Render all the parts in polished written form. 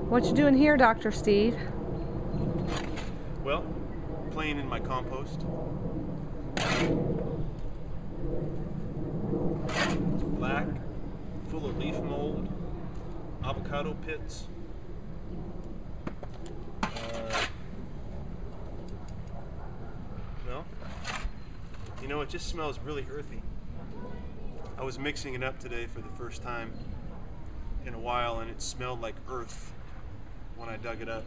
What you doing here, Dr. Steve? Well, playing in my compost. It's black, full of leaf mold, avocado pits. Well, you know, it just smells really earthy. I was mixing it up today for the first time in a while, and it smelled like earth when I dug it up.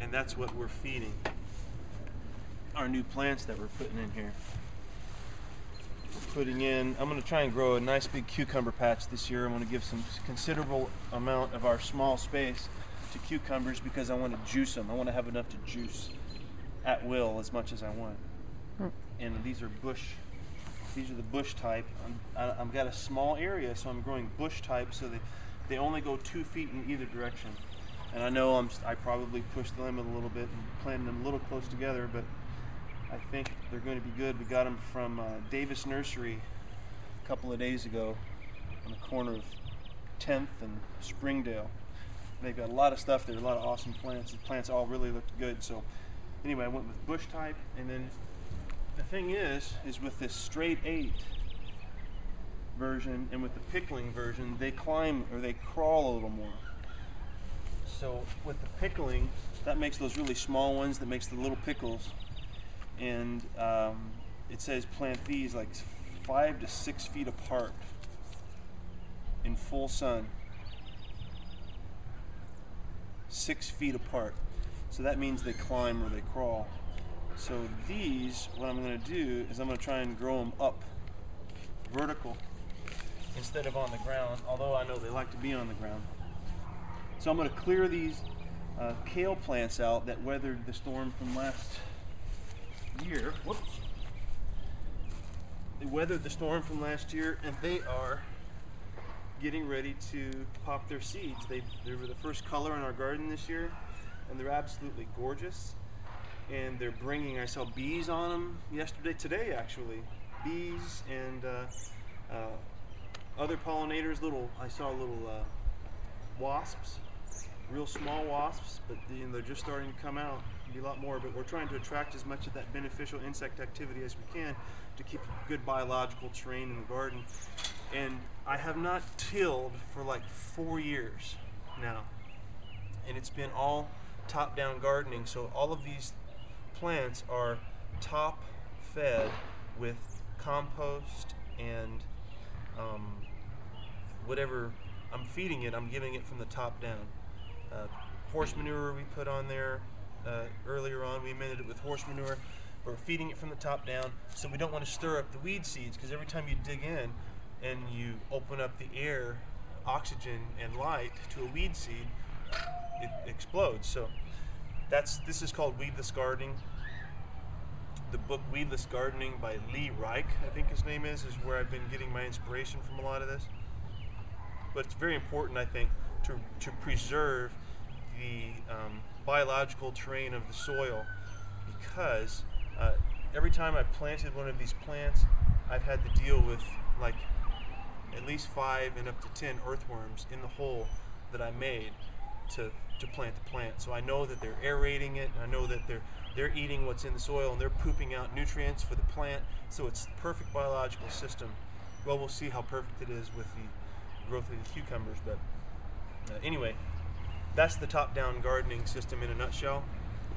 And that's what we're feeding our new plants that we're putting in here. I'm going to try and grow a nice big cucumber patch this year. I'm going to give some considerable amount of our small space to cucumbers because I want to juice them. I want to have enough to juice at will as much as I want. And these are the bush type. I've got a small area, so I'm growing bush type, so they only go 2 feet in either direction. And I know I probably pushed the limit a little bit and planted them a little close together, but I think they're going to be good. We got them from Davis Nursery a couple of days ago on the corner of 10th and Springdale. They've got a lot of stuff there, a lot of awesome plants. The plants all really looked good. So anyway, I went with bush type, and then the thing is with this straight 8 version and with the pickling version, they climb or they crawl a little more. So with the pickling, that makes those really small ones, that makes the little pickles. And it says plant these like 5 to 6 feet apart in full sun. 6 feet apart. So that means they climb or they crawl. So these, what I'm going to do is I'm going to try and grow them up vertical instead of on the ground, although I know they like to be on the ground. So I'm going to clear these kale plants out that weathered the storm from last year. Whoops. They weathered the storm from last year, and they are getting ready to pop their seeds. They were the first color in our garden this year, and they're absolutely gorgeous. And they're bringing, I saw bees on them today actually. Bees and other pollinators, I saw little wasps, real small wasps, but they're just starting to come out. Be a lot more, but we're trying to attract as much of that beneficial insect activity as we can to keep a good biological terrain in the garden. And I have not tilled for like 4 years now, and it's been all top-down gardening, so all of these plants are top fed with compost and whatever I'm feeding it, I'm giving it from the top down. Horse manure we put on there earlier on, we amended it with horse manure. We're feeding it from the top down, so we don't want to stir up the weed seeds, because every time you dig in and you open up the air, oxygen and light to a weed seed, it explodes. So this is called Weedless Gardening. The book Weedless Gardening by Lee Reich, I think his name is where I've been getting my inspiration from a lot of this. But it's very important, I think, to preserve the biological terrain of the soil, because every time I've planted one of these plants, I've had to deal with like at least 5 and up to 10 earthworms in the hole that I made to plant the plant. So I know that they're aerating it, and I know that they're eating what's in the soil, and they're pooping out nutrients for the plant. So it's the perfect biological system. Well, we'll see how perfect it is with the growth of the cucumbers, but anyway, that's the top-down gardening system in a nutshell.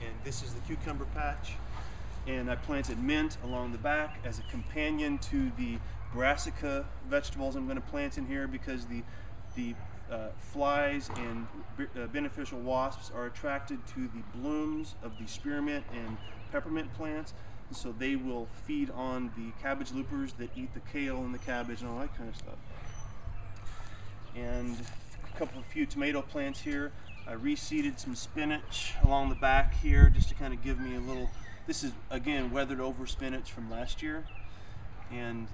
And this is the cucumber patch, and I planted mint along the back as a companion to the brassica vegetables I'm going to plant in here, because the flies and beneficial wasps are attracted to the blooms of the spearmint and peppermint plants, and so they will feed on the cabbage loopers that eat the kale and the cabbage and all that kind of stuff. And a few tomato plants here. I reseeded some spinach along the back here just to kind of give me a little. This is again weathered over spinach from last year, and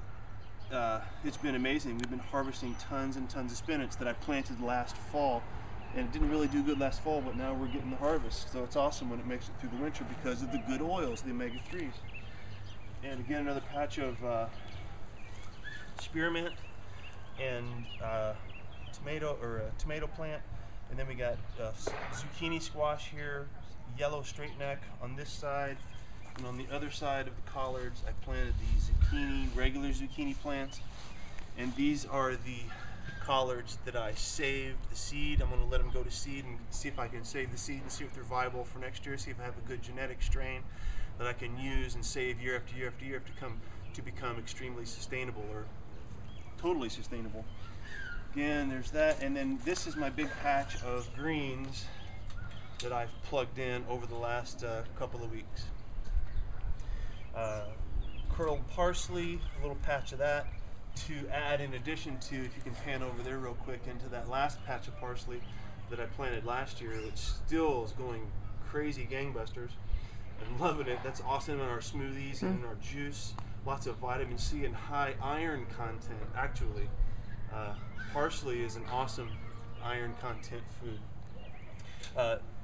it's been amazing. We've been harvesting tons and tons of spinach that I planted last fall, and it didn't really do good last fall, but now we're getting the harvest. So it's awesome when it makes it through the winter because of the good oils, the omega-3s. And again, another patch of spearmint and tomato plant, and then we got zucchini squash here, yellow straight neck on this side, and on the other side of the collards I planted the regular zucchini plants, and these are the collards that I saved the seed. I'm going to let them go to seed and see if I can save the seed and see if they're viable for next year, see if I have a good genetic strain that I can use and save year after year after year to become extremely sustainable or totally sustainable. Again, there's that, and then this is my big patch of greens that I've plugged in over the last couple of weeks. Curled parsley, a little patch of that to add in addition to, if you can pan over there real quick, into that last patch of parsley that I planted last year that still is going crazy gangbusters. I'm loving it. That's awesome in our smoothies and in our juice. Lots of vitamin C and high iron content. Actually, parsley is an awesome iron content food.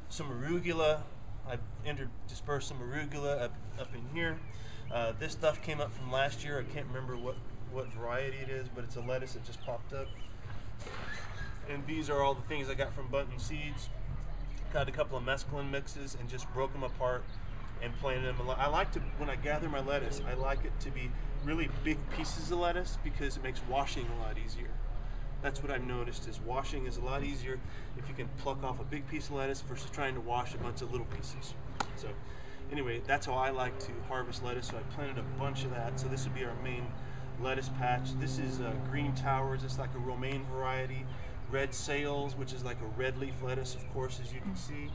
Some arugula. I've dispersed some arugula up in here. This stuff came up from last year. I can't remember what variety it is, but it's a lettuce that just popped up. And these are all the things I got from Bunton Seeds. Got a couple of mesclun mixes and just broke them apart and planted them. I like to, when I gather my lettuce, I like it to be really big pieces of lettuce because it makes washing a lot easier. That's what I've noticed, is washing is a lot easier if you can pluck off a big piece of lettuce versus trying to wash a bunch of little pieces. So anyway, that's how I like to harvest lettuce. So I planted a bunch of that. So this would be our main lettuce patch. This is Green Towers. It's like a romaine variety. Red Sales, which is like a red leaf lettuce, of course, as you can see.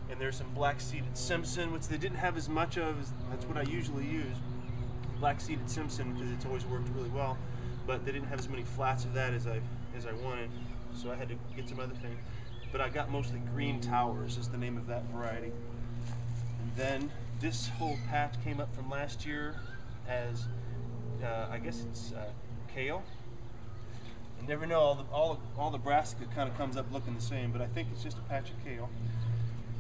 And there's some black-seeded Simpson, which they didn't have as much of. That's what I usually use, black-seeded Simpson, because it's always worked really well. But they didn't have as many flats of that as I wanted, so I had to get some other things. But I got mostly Green Towers is the name of that variety. And then this whole patch came up from last year as I guess it's kale. You never know. All the brassica kind of comes up looking the same, but I think it's just a patch of kale.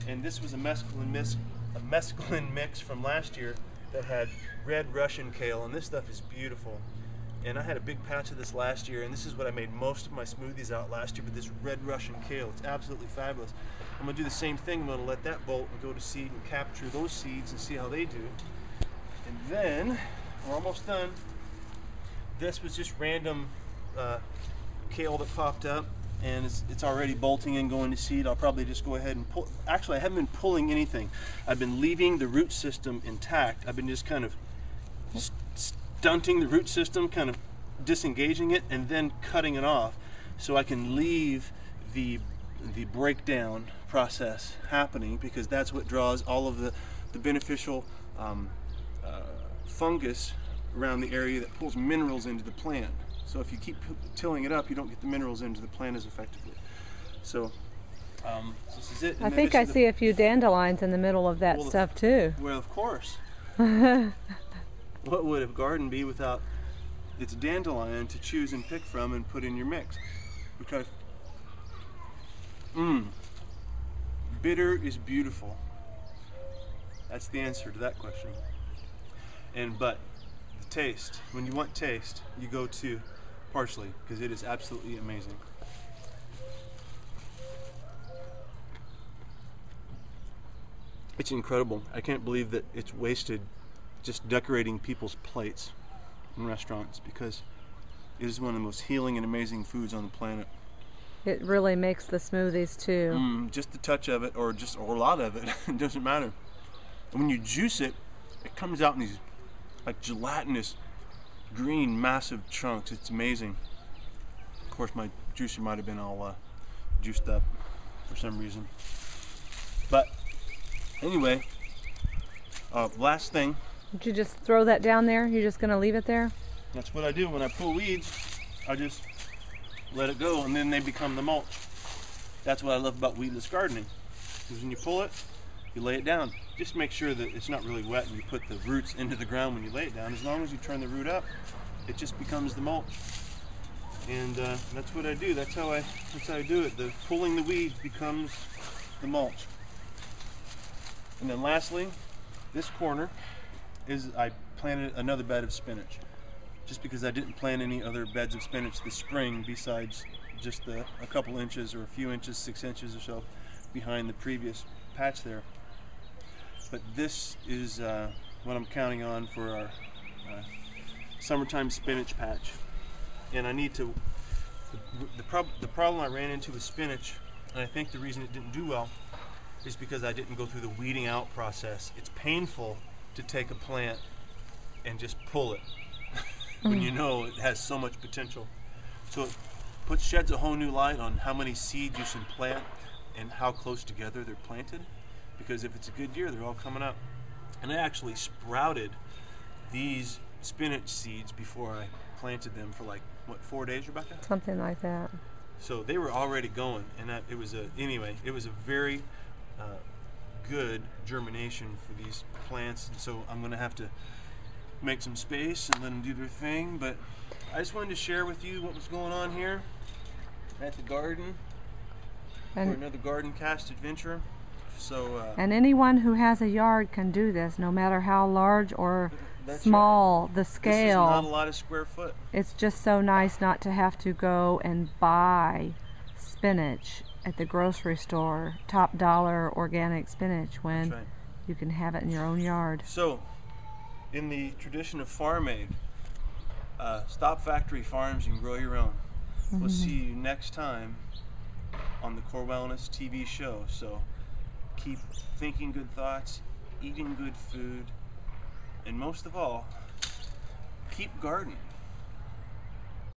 And this was a mesclun mix from last year that had red Russian kale, and this stuff is beautiful. And I had a big patch of this last year, and this is what I made most of my smoothies out last year with this red Russian kale. It's absolutely fabulous. I'm going to do the same thing. I'm going to let that bolt and go to seed and capture those seeds and see how they do. And then, we're almost done. This was just random kale that popped up, and it's already bolting and going to seed. I'll probably just go ahead and pull. Actually, I haven't been pulling anything. I've been leaving the root system intact. I've been just kind of stunting the root system, kind of disengaging it, and then cutting it off so I can leave the breakdown process happening, because that's what draws all of the beneficial fungus around the area that pulls minerals into the plant. So if you keep tilling it up, you don't get the minerals into the plant as effectively. So this is it. I think I see a few dandelions in the middle of that stuff too. Well, of course. What would a garden be without its dandelion to choose and pick from and put in your mix? Because bitter is beautiful. That's the answer to that question. But the taste, when you want taste, you go to parsley, because it is absolutely amazing. It's incredible. I can't believe that it's wasted just decorating people's plates in restaurants, because it is one of the most healing and amazing foods on the planet. It really makes the smoothies too. Just a touch of it, or a lot of it, it doesn't matter. And when you juice it, it comes out in these like gelatinous green massive chunks. It's amazing. Of course, my juicer might have been all juiced up for some reason. But anyway, last thing. Did you just throw that down there? You're just going to leave it there? That's what I do when I pull weeds. I just let it go, and then they become the mulch. That's what I love about weedless gardening. Because when you pull it, you lay it down. Just make sure that it's not really wet and you put the roots into the ground when you lay it down. As long as you turn the root up, it just becomes the mulch. And that's what I do. That's how I do it. The pulling the weeds becomes the mulch. And then lastly, this corner is I planted another bed of spinach. Just because I didn't plant any other beds of spinach this spring besides just a couple inches or a few inches, 6 inches or so behind the previous patch there. But this is what I'm counting on for our summertime spinach patch. And I need to, the problem I ran into with spinach, and I think the reason it didn't do well, is because I didn't go through the weeding out process. It's painful to take a plant and just pull it when you know it has so much potential. So it sheds a whole new light on how many seeds you should plant and how close together they're planted. Because if it's a good year, they're all coming up. And I actually sprouted these spinach seeds before I planted them for like, what, 4 days, Rebecca? Something like that. So they were already going, and it was a very good germination for these plants. And so I'm going to have to make some space and let them do their thing. But I just wanted to share with you what was going on here at the garden for another GardenCast adventure. So and anyone who has a yard can do this, no matter how large or small the scale. This is not a lot of square foot. It's just so nice not to have to go and buy spinach at the grocery store, top dollar organic spinach, when you can have it in your own yard. So, in the tradition of farm aid, stop factory farms and grow your own. We'll see you next time on the Core Wellness TV show. So keep thinking good thoughts, eating good food, and most of all, keep gardening.